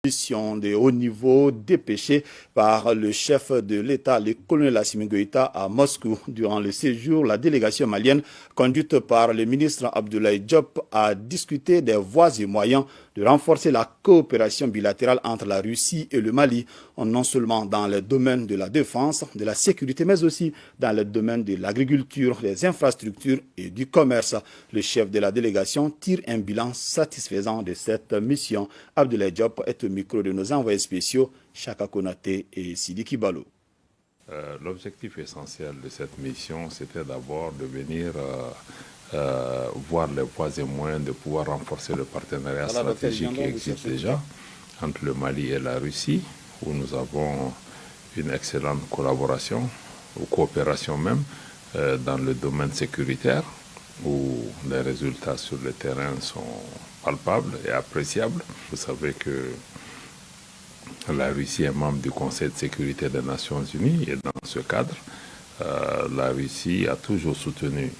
Mission de haut niveau dépêchée par le chef de l'État, le colonel Assimi Goïta, à Moscou. Durant le séjour, la délégation malienne, conduite par le ministre Abdoulaye Diop, a discuté des voies et moyens de renforcer la coopération bilatérale entre la Russie et le Mali, non seulement dans le domaine de la défense, de la sécurité, mais aussi dans le domaine de l'agriculture, des infrastructures et du commerce. Le chef de la délégation tire un bilan satisfaisant de cette mission. Abdoulaye Diop est au micro de nos envoyés spéciaux, Chaka Konaté et Sidi Kibalo. L'objectif essentiel de cette mission, c'était d'abord de venir voir les voies et moyens de pouvoir renforcer le partenariat stratégique qui existe déjà entre le Mali et la Russie, où nous avons une excellente collaboration, ou coopération même, dans le domaine sécuritaire, où les résultats sur le terrain sont palpables et appréciables. Vous savez que la Russie est membre du Conseil de sécurité des Nations Unies et dans ce cadre, la Russie a toujours soutenu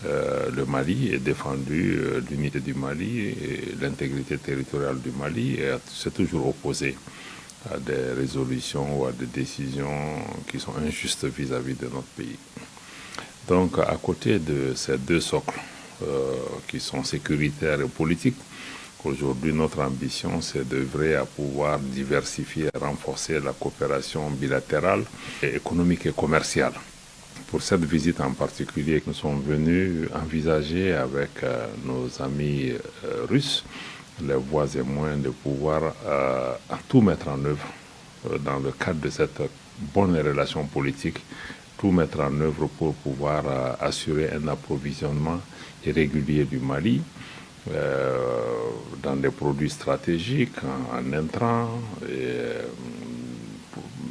le Mali et défendu l'unité du Mali et l'intégrité territoriale du Mali et s'est toujours opposé à des résolutions ou à des décisions qui sont injustes vis-à-vis de notre pays. Donc à côté de ces deux socles qui sont sécuritaires et politiques, aujourd'hui notre ambition c'est d'œuvrer à pouvoir diversifier et renforcer la coopération bilatérale, et économique et commerciale. Pour cette visite en particulier, nous sommes venus envisager avec nos amis russes les voies et moyens de pouvoir tout mettre en œuvre dans le cadre de cette bonne relation politique, tout mettre en œuvre pour pouvoir assurer un approvisionnement régulier du Mali dans des produits stratégiques, en intrants,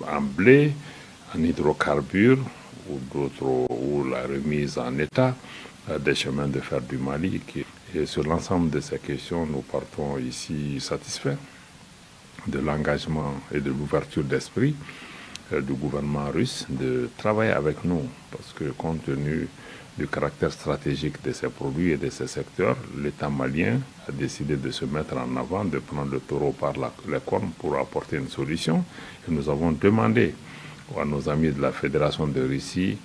en blé, en hydrocarbures, ou la remise en état des chemins de fer du Mali. Et sur l'ensemble de ces questions, nous partons ici satisfaits de l'engagement et de l'ouverture d'esprit du gouvernement russe de travailler avec nous, parce que compte tenu du caractère stratégique de ces produits et de ces secteurs, l'État malien a décidé de se mettre en avant, de prendre le taureau par les cornes pour apporter une solution. Et nous avons demandé à nos amis de la Fédération de Russie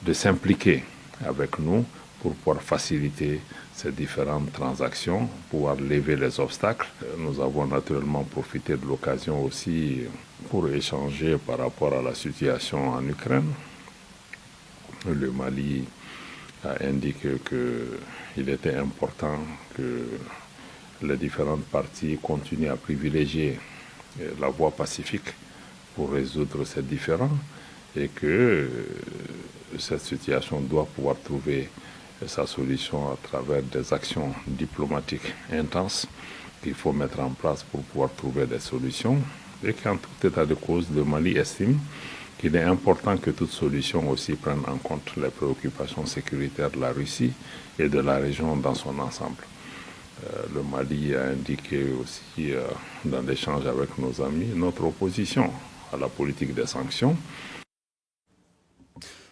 de s'impliquer avec nous pour pouvoir faciliter ces différentes transactions, pouvoir lever les obstacles. Nous avons naturellement profité de l'occasion aussi pour échanger par rapport à la situation en Ukraine. Le Mali a indiqué qu'il était important que les différentes parties continuent à privilégier la voie pacifique pour résoudre ces différends et que cette situation doit pouvoir trouver sa solution à travers des actions diplomatiques intenses qu'il faut mettre en place pour pouvoir trouver des solutions et qu'en tout état de cause, le Mali estime qu'il est important que toute solution aussi prenne en compte les préoccupations sécuritaires de la Russie et de la région dans son ensemble. Le Mali a indiqué aussi dans l'échange avec nos amis notre opposition à la politique des sanctions.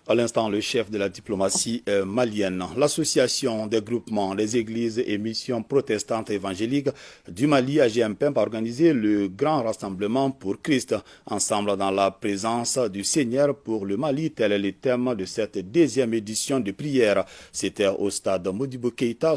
À l'instant, le chef de la diplomatie malienne, l'association des groupements des églises et missions protestantes évangéliques du Mali, AGMPEM, a organisé le grand rassemblement pour Christ, ensemble dans la présence du Seigneur pour le Mali. Tel est le thème de cette deuxième édition de prière. C'était au stade Modibo Keïta.